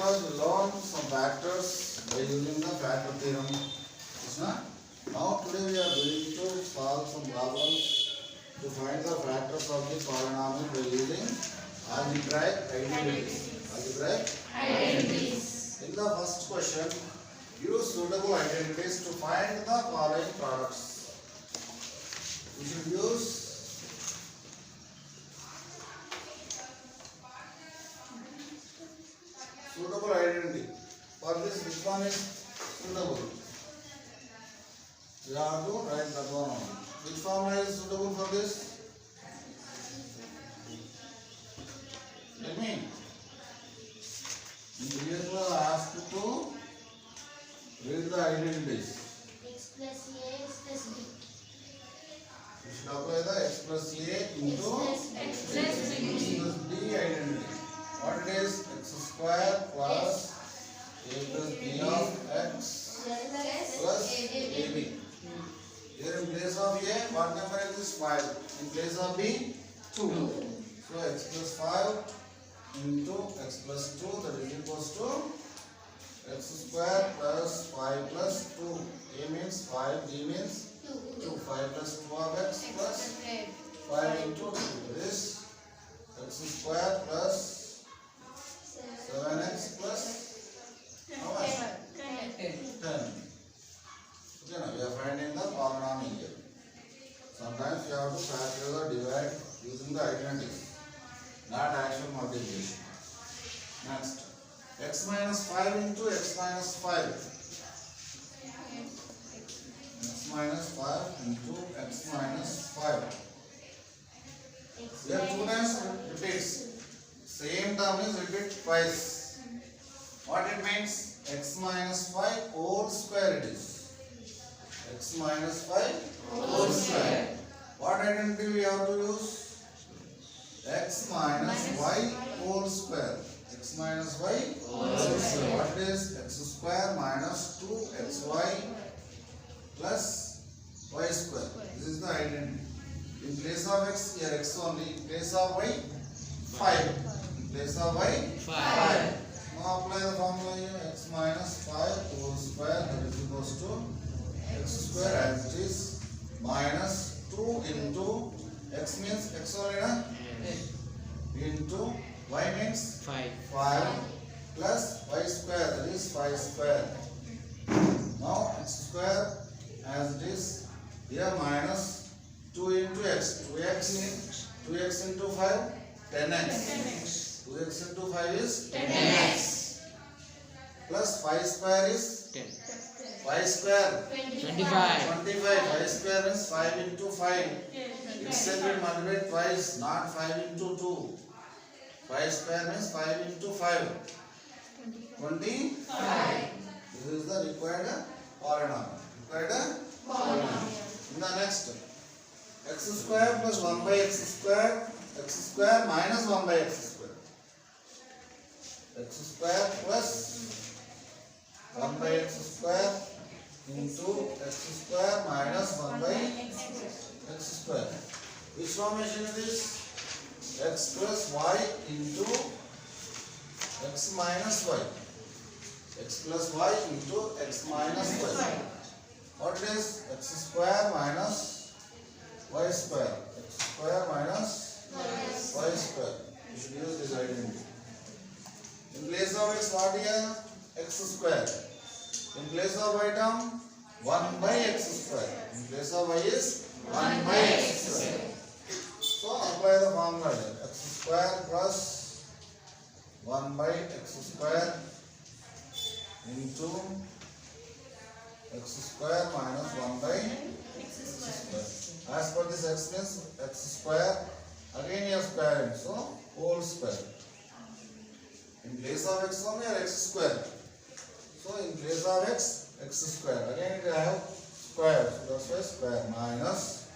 class we learned some factors by using the factor theorem. Now today we are going to solve some problems to find the factors of the polynomial by using algebraic identities. In the first question, use suitable identities to find the following products. We should use suitable identity. For this, which one is suitable? We have to write that one only. Which formula is suitable for this? Let me. In previous class, I asked you to read the identities. X plus A, X plus B. You should apply the x plus A into X plus B identity. What it is? X square plus A plus B of x plus AB. Here in place of A, what number is 5? In place of B, 2. So x plus 5 into x plus 2, that is equals to x square plus 5 plus 2. A means 5, B means 2. 5 plus 2 of x plus 5 into 2. That is x square plus 7x plus how much? 10. Okay, now we are finding the polynomial here. Sometimes you have to factor or divide using the identities, not actual multiplication. Next, x minus 5 into x minus 5. X minus 5 into x minus 5. Here 2 times repeats. Same term is repeated twice. What it means? X minus 5 whole square it is. X minus 5 whole square. What identity we have to use? X minus y whole square. X minus y whole square. What is x square minus 2xy plus y square? This is the identity. In place of x, here x only. In place of y, 5. In place of y, 5. Now apply the formula here. X minus 5 whole square, that is equals to x square as it is minus 2 into x means x only na? Into y means 5 plus y square, that is 5 square. Now x square as it is here minus 2 into x. 2x into 5 10x. 2x into 5 is 10x plus 5 square is 10. 5 square 25. 25. 5 square means 5 into 5. Itself will multiply twice, not 5 into 2. 5 square means 5 into 5. 25. This is the required polynomial. In the next, x square plus 1 by x square minus 1 by x square. X square plus 1 by x square into x square minus 1 by x square. Which formation it is? X plus y into x minus y. X plus y into x minus y. What is x square minus y square? X square minus y square. You should use this identity. In place of x, what here? X square. In place of y term, 1 by x square. In place of y is 1 by x square. So apply the formula here. X square plus 1 by x square into x square minus 1 by x square. As per this x means x square, again you are squaring, so whole square. In place of x only or x square. So in place of x, x square. Again it have square, so that's why square minus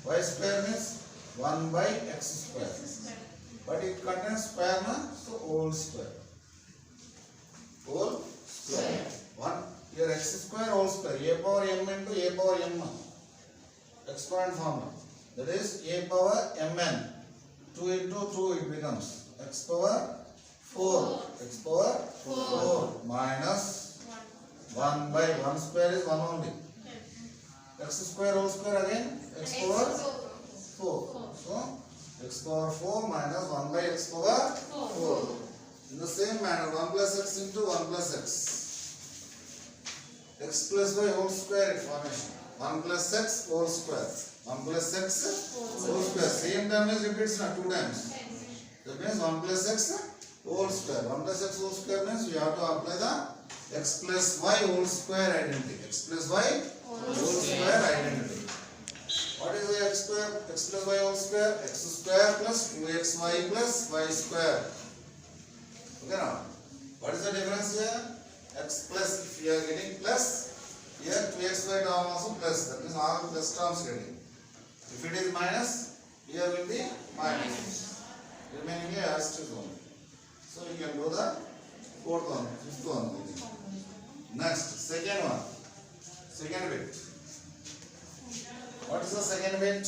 y square means 1 by x square. But it contains square na, so whole square. Whole square. 1 here x square whole square. A power m into a power m. Exponent formula. That is a power mn. 2 into 2 it becomes x power 4. X power 4 minus 1 by 1 square is 1 only. X square whole square again x power 4. So x power 4 minus 1 by x power 4. In the same manner 1 plus x into 1 plus x. X plus y whole square formation. 1 plus x whole square. 1 plus x whole square. Same term is repeats na 2 times. That means 1 plus x whole square. 1 plus x whole square means we have to apply the x plus y whole square identity. X plus y whole square identity. What is the x square? X plus y whole square. X square plus 2xy plus y square. Okay now. What is the difference here? X plus, if you are getting plus, here 2xy term also plus. That means all plus terms getting. If it is minus, here will be minus. Remaining here asterisk only. So you can do the fourth one, fifth one. Next, second one. Second bit. What is the second bit?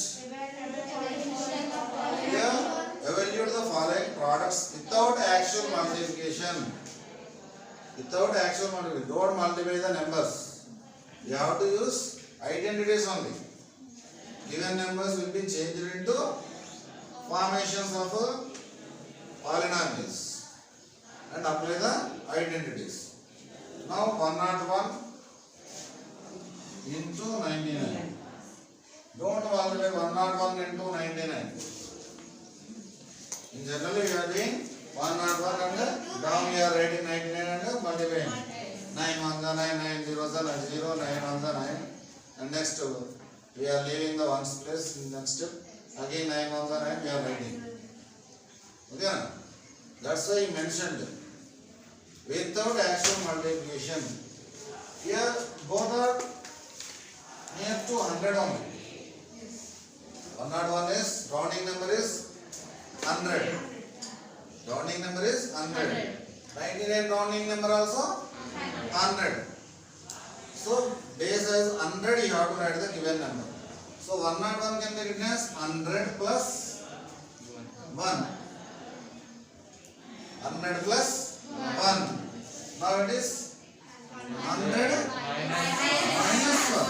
Here, evaluate the following products without actual multiplication. Without actual multiplication. Don't multiply the numbers. You have to use identities only. Given numbers will be changed into formations of polynomials and apply the identities. Now 101 into 99. Don't multiply 101 into 99. In general, we are doing 101 and down we are writing 99 and multiplying. 9 ones are 9, 9 zeros are 0, 9 ones are 9. And next we are leaving the ones place in next step. Again 9 ones are 9, we are writing. Okay? That's why he mentioned without actual multiplication. Here both are near to 100 only. 101 is rounding number is 100. Rounding number is 100. 99 rounding number also 100. So base as 100 you have to write the given number. So 101 can be written as 100 plus 1. 100 plus 1. Now it is 100 minus 1.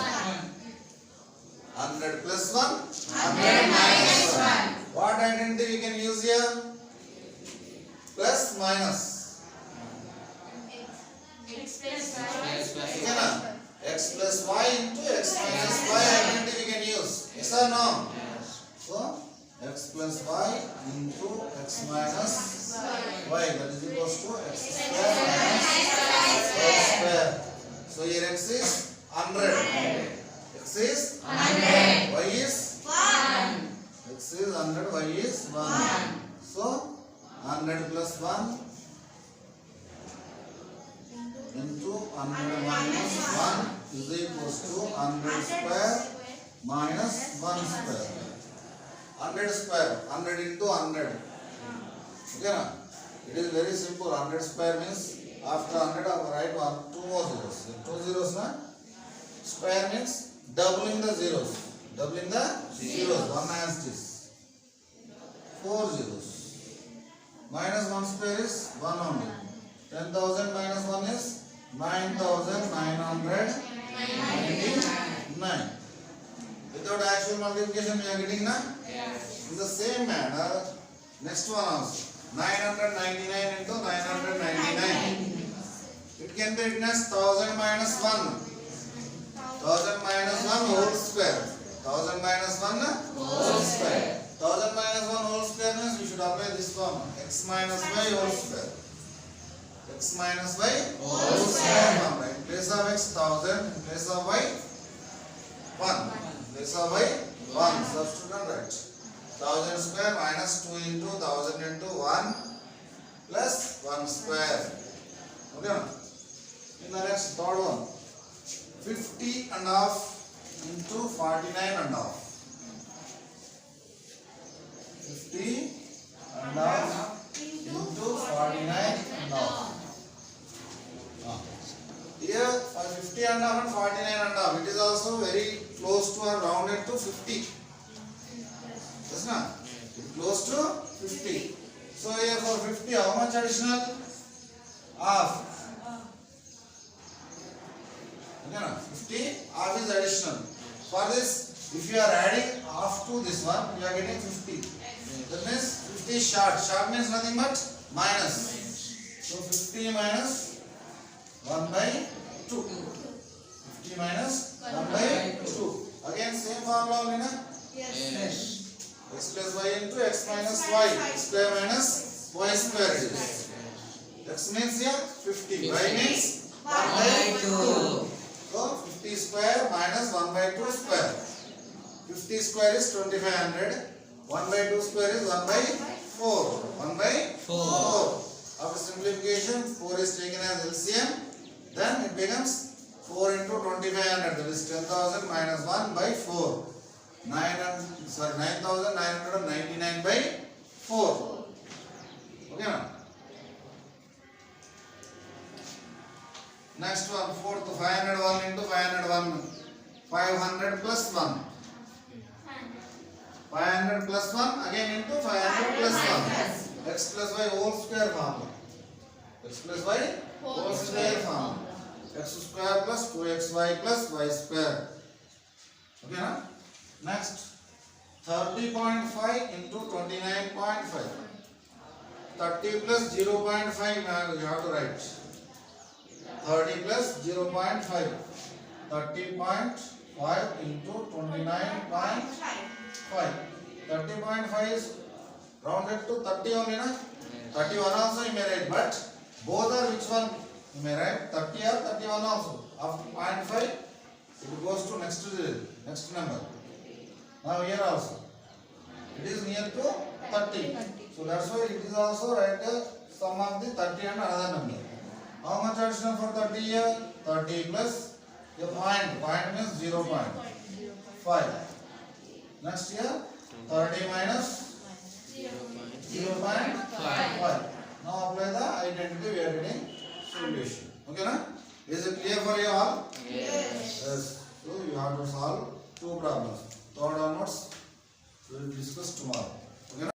100 plus 1. 100 minus 1. What identity we can use here? Plus minus. X plus y. Okay na? X plus y into x minus y identity we can use. Yes or no? So x plus y into x minus y, that is equals to x square minus y square. So here x is 100. X is 100. Y is 1. X is 100. Y is 1. So 100 plus 1 into 100 minus 1 is equals to 100 square minus 1 square. 100 square, 100 into 100. Okay na? It is very simple. 100 square means after 100 I will write 2 more zeros. 2 zeros na? Square means doubling the zeros. Doubling the zeros. 1 has this. 4 zeros. Minus 1 square is 1 only. 10,000 minus 1 is 9,999. Without actual multiplication we are getting na? Yes. In the same manner, next one also. 999 into 999. It can be written as 1000 minus 1. 1000 minus 1 whole square. 1000 minus 1 whole square. 1000 minus 1 whole square means we should apply this form. X minus y whole square. X minus y whole square form. In place of x 1000, in place of y 1. In place of y 1. Substitute and write. 1000 square minus 2 into 1000 into 1 plus 1 square. Okay. In the next third one. 50 and half into 49 and half. 50 and half into 49 and half. Here 50 and half and 49 and half. It is also very close to or rounded to 50. Yes, na? It is close to 50. So here for 50, how much additional? Half. Okay, no? 50, half is additional. For this, if you are adding half to this one, you are getting 50. That means 50 is short. Short means nothing but minus. So 50 minus 1 by 2. 50 minus 1 by 2. Again same formula only, na? Yes. X plus y into x minus y. X square minus y square it is. X means here 50. Y means 1 by 2. So 50 square minus 1 by 2 square. 50 square is 2500. 1 by 2 square is 1 by 4. 1 by 4. After simplification, 4 is taken as LCM. Then it becomes 4 into 2500. That is 10,000 minus 1 by 4. 9,999 by 4. Okay, now. Next one, fourth, 501 into 501. 500 plus 1. 500 plus 1 again into 500 plus 1. X plus y whole square formula. X plus y whole square formula. X square plus 2xy plus y square. Okay, na? Next, 30.5 into 29.5. 30 plus 0.5 you have to write. 30 plus 0.5. 30.5 into 29.5. 30.5 is rounded to 30 only, na? 31 also you may write, but both are which one you may write? 30 or 31 also. After 0.5 it goes to next number. Now here also it is near to 30. So that's why it is also write the sum of the 30 and another number. How much additional for 30 here? 30 plus the point. Point means 0.5. Next here 30 minus 0.5. Now apply the identity, we are getting solution. Okay, na? Is it clear for you all? Yes. Yes. So you have to solve two problems. Third onwards we will discuss tomorrow. Okay, na?